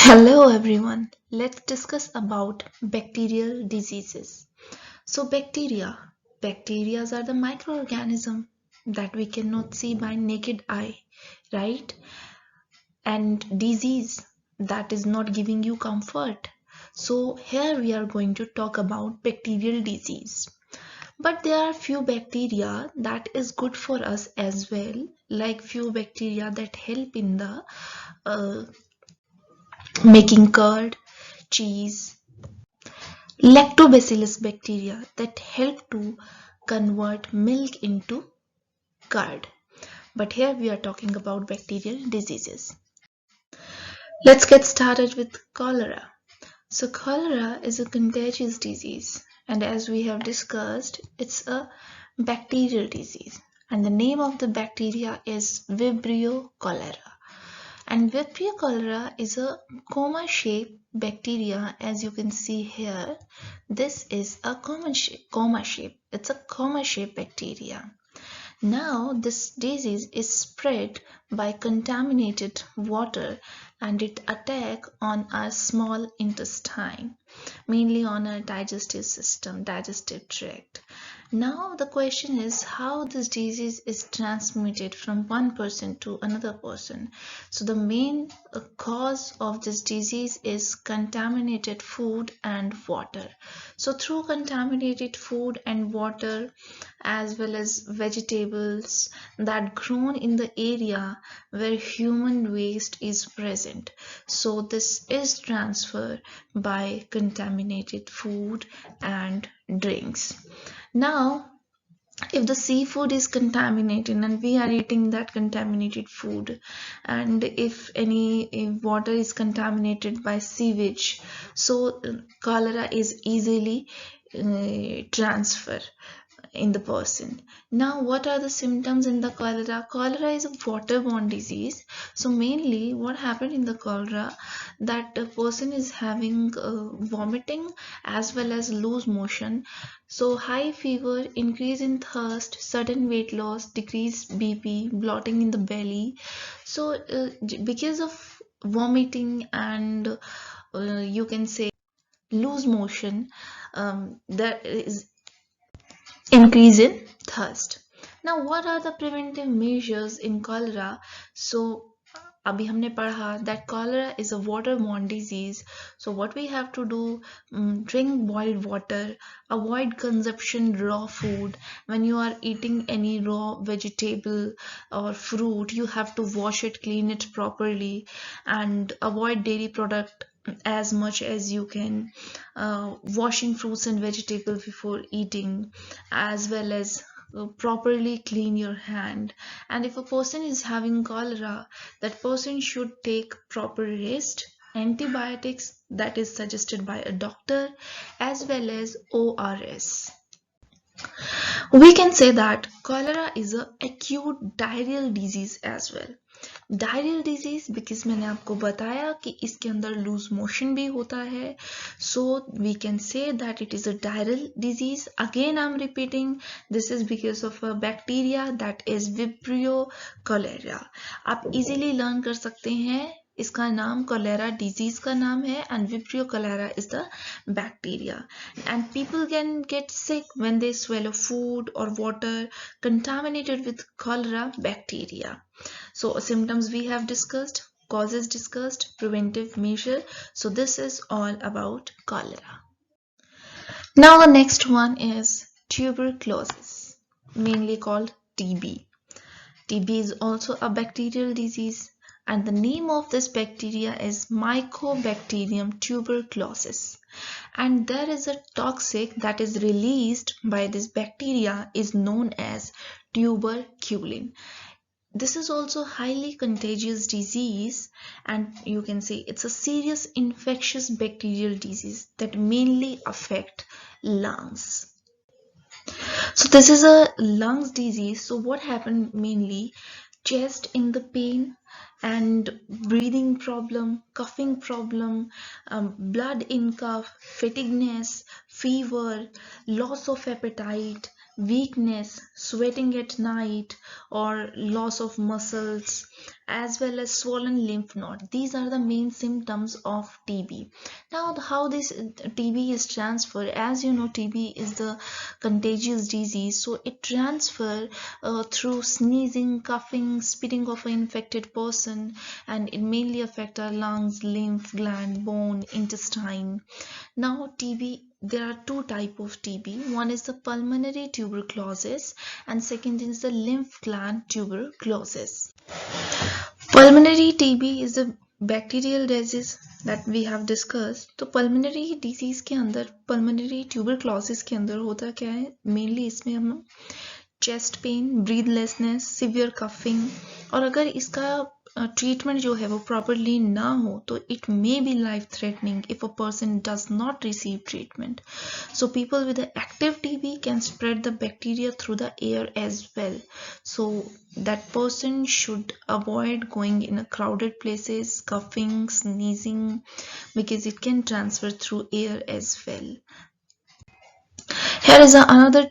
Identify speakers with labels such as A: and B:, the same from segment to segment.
A: Hello everyone. Let's discuss about bacterial diseases. So bacteria are the microorganism that we cannot see by naked eye, right? And disease that is not giving you comfort. So here we are going to talk about bacterial disease. But there are few bacteria that is good for us as well, like few bacteria that help in the uh, making curd, cheese, lactobacillus bacteria that help to convert milk into curd. But here we are talking about bacterial diseases. Let's get started with cholera. So cholera is a contagious disease, and as we have discussed, it's a bacterial disease, and the name of the bacteria is Vibrio cholera. And Vibrio cholera is a coma-shaped bacteria, as you can see here. This is a coma shape. It's a coma-shaped bacteria. Now, this disease is spread by contaminated water and it attack on our small intestine, mainly on our digestive system, digestive tract. Now the question is how this disease is transmitted from one person to another person. So the main cause of this disease is contaminated food and water. So through contaminated food and water, as well as vegetables that grown in the area where human waste is present. So this is transferred by contaminated food and drinks. Now, if the seafood is contaminated and we are eating that contaminated food, and if water is contaminated by sewage, so cholera is easily transferred in the person. Now, what are the symptoms in the cholera? Cholera is a waterborne disease. So mainly what happened in the cholera, that a person is having vomiting as well as loose motion. So high fever, increase in thirst, sudden weight loss, decreased BP, bloating in the belly. So because of vomiting and you can say loose motion, there is increase in thirst. Now, what are the preventive measures in cholera? So, अभी हमने पढ़ा that cholera is a waterborne disease. So what we have to do, drink boiled water, avoid consumption raw food. When you are eating any raw vegetable or fruit, you have to wash it, clean it properly, and avoid dairy product as much as you can. Washing fruits and vegetables before eating, as well as properly clean your hand. And if a person is having cholera, that person should take proper rest, antibiotics that is suggested by a doctor, as well as ORS. We can say that cholera is a acute diarrheal disease as well. Diarrhoeal disease because मैंने आपको बताया कि इसके अंदर loose motion भी होता है. So we can say that it is a diarrheal disease. Again I am repeating, this is because of a bacteria that is Vibrio cholerae. आप इजीली लर्न कर सकते हैं, इसका नाम कोलेरा डिजीज का नाम है and Vibrio cholerae is the bacteria. And people can get sick when they swallow food or water contaminated with cholera bacteria. So symptoms we have discussed, causes discussed, preventive measure. So this is all about cholera. Now the next one is tuberculosis, mainly called TB. TB is also a bacterial disease, and the name of this bacteria is Mycobacterium tuberculosis. And there is a toxic that is released by this bacteria is known as tuberculin. This is also highly contagious disease, and you can say it's a serious infectious bacterial disease that mainly affect lungs. So this is a lungs disease. So what happened mainly? Chest in the pain and breathing problem, coughing problem, blood in cough, fatigueness, fever, loss of appetite, weakness, sweating at night, or loss of muscles, as well as swollen lymph node. These are the main symptoms of TB. Now, how this TB is transferred, as you know, TB is the contagious disease, so it transfer through sneezing, coughing, spitting of an infected person, and it mainly affect our lungs, lymph gland, bone, intestine. Now, TB, there are two type of TB. One is the pulmonary tuberculosis and second is the lymph gland tuberculosis. Pulmonary TB is a bacterial disease that we have discussed. तो pulmonary disease के अंदर, pulmonary tuberculosis के अंदर होता क्या है, mainly इसमें हम चेस्ट पेन, ब्रीदलेसनेस, सिवियर कफिंग, और अगर इसका ट्रीटमेंट जो है वो प्रॉपरली ना हो तो it may be life threatening if a person does not receive treatment. So people with the active TB can spread the bacteria through the air as well. So that person should avoid going in a crowded places, coughing, sneezing, because it can transfer through air as well. Here is another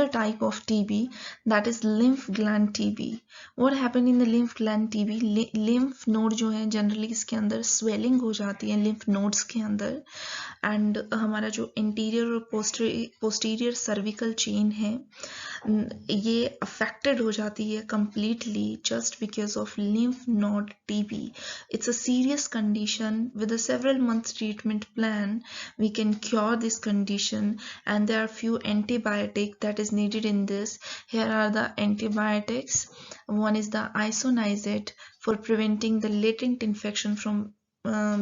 A: type of TB, that is lymph gland TB. What happened in the lymph gland TB? lymph node जो है generally इसके अंदर swelling हो जाती है lymph nodes के अंदर, and हमारा जो इंटीरियर और पोस्टीरियर सर्विकल चेन है ये अफेक्टेड हो जाती है completely just because of lymph node TB. It's a serious condition. With a several months treatment plan, we can cure this condition, and there are few antibiotics that is needed in this. Here are the antibiotics. One is the isoniazid for preventing the latent infection from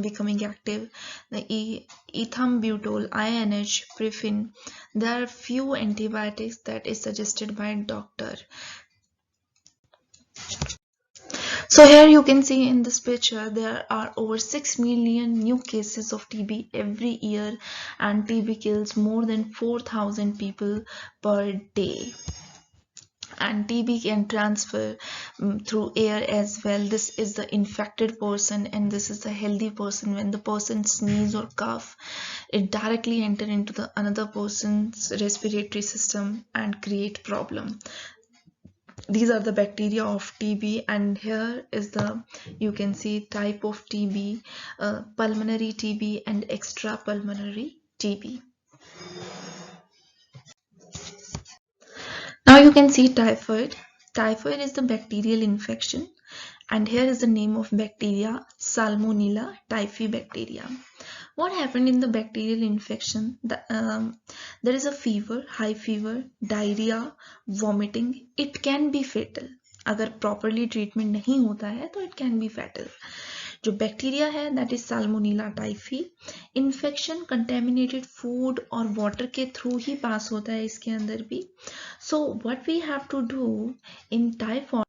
A: becoming active, the ethambutol, INH, prefin. There are few antibiotics that is suggested by doctor. So here you can see in this picture there are over 6 million new cases of TB every year, and TB kills more than 4,000 people per day. And TB can transfer through air as well. This is the infected person and this is the healthy person. When the person sneeze or cough, it directly enter into the another person's respiratory system and create problem. These are the bacteria of TB, and here is the, you can see type of TB, pulmonary TB and extrapulmonary TB. Now you can see typhoid. Typhoid is the bacterial infection, and here is the name of bacteria, Salmonella typhi bacteria. What happened in the bacterial infection? There is a fever, high fever, diarrhea, vomiting. It can be fatal. अगर properly treatment नहीं होता है तो it can be fatal. जो bacteria है that is Salmonella typhi. Infection contaminated food और water के through ही pass होता है इसके अंदर भी. So what we have to do in typhoid,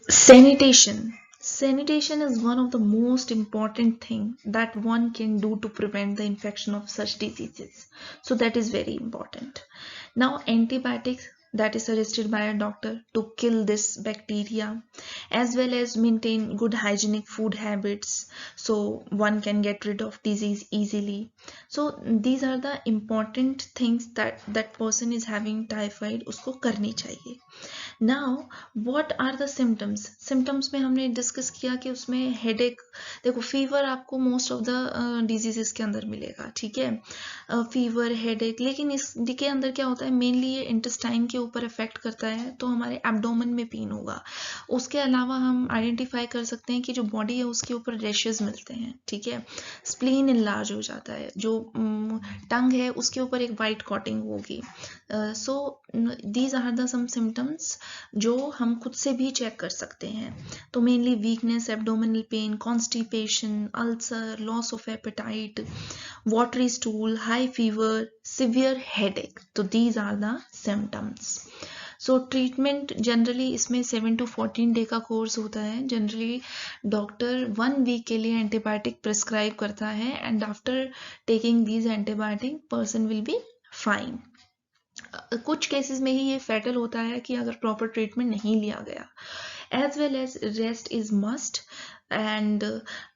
A: sanitation. Sanitation is one of the most important thing that one can do to prevent the infection of such diseases. So that is very important. Now antibiotics that is suggested by a doctor to kill this bacteria, as well as maintain good hygienic food habits so one can get rid of disease easily. So these are the important things that person is having typhoid उसको करनी चाहिए. Now what are the symptoms? Symptoms में हमने discuss किया कि उसमें headache, देखो fever आपको मोस्ट ऑफ द डिजीजेस के अंदर मिलेगा, ठीक है, फीवर, हेडेक, लेकिन इसके अंदर क्या होता है, मेनली ये इंटेस्टाइन के ऊपर इफेक्ट करता है, तो हमारे एब्डोमेन में पेन होगा. उसके अलावा हम आइडेंटिफाई कर सकते हैं कि जो बॉडी है उसके ऊपर रैशेस मिलते हैं, ठीक है, स्प्लीन इनलार्ज हो जाता है, जो टंग है उसके ऊपर एक वाइट कॉटिंग होगी. So these are the some symptoms जो हम खुद से भी चेक कर सकते हैं. तो mainly weakness, abdominal pain, constipation, ulcer, loss of appetite, watery stool, high fever, severe headache. तो these are the symptoms. So treatment generally इसमें 7 to 14 डे का कोर्स होता है. जनरली डॉक्टर 1 वीक के लिए एंटीबायोटिक प्रिस्क्राइब करता है, and after taking these antibiotic person will be fine. कुछ केसेस में ही ये फैटल होता है कि अगर प्रॉपर ट्रीटमेंट नहीं लिया गया. as well as rest is must, and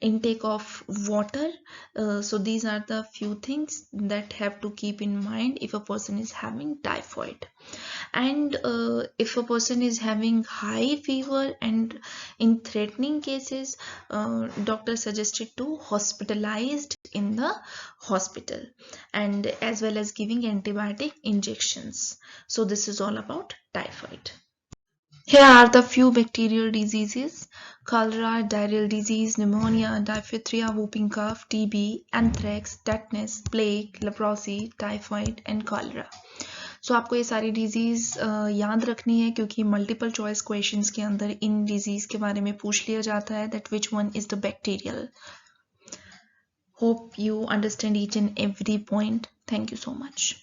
A: intake of water. So these are the few things that have to keep in mind if a person is having typhoid. And if a person is having high fever and in threatening cases, doctor suggested to hospitalized in the hospital, and as well as giving antibiotic injections. So this is all about typhoid. Here are the few bacterial diseases: cholera, diarrheal disease, pneumonia, diphtheria, whooping cough, TB, anthrax, tetanus, plague, leprosy, typhoid and cholera. सो आपको ये सारी disease याद रखनी है, क्योंकि multiple choice questions के अंदर in disease के बारे में पूछ लिया जाता है that which one is the bacterial. Hope you understand each and every point. Thank you so much.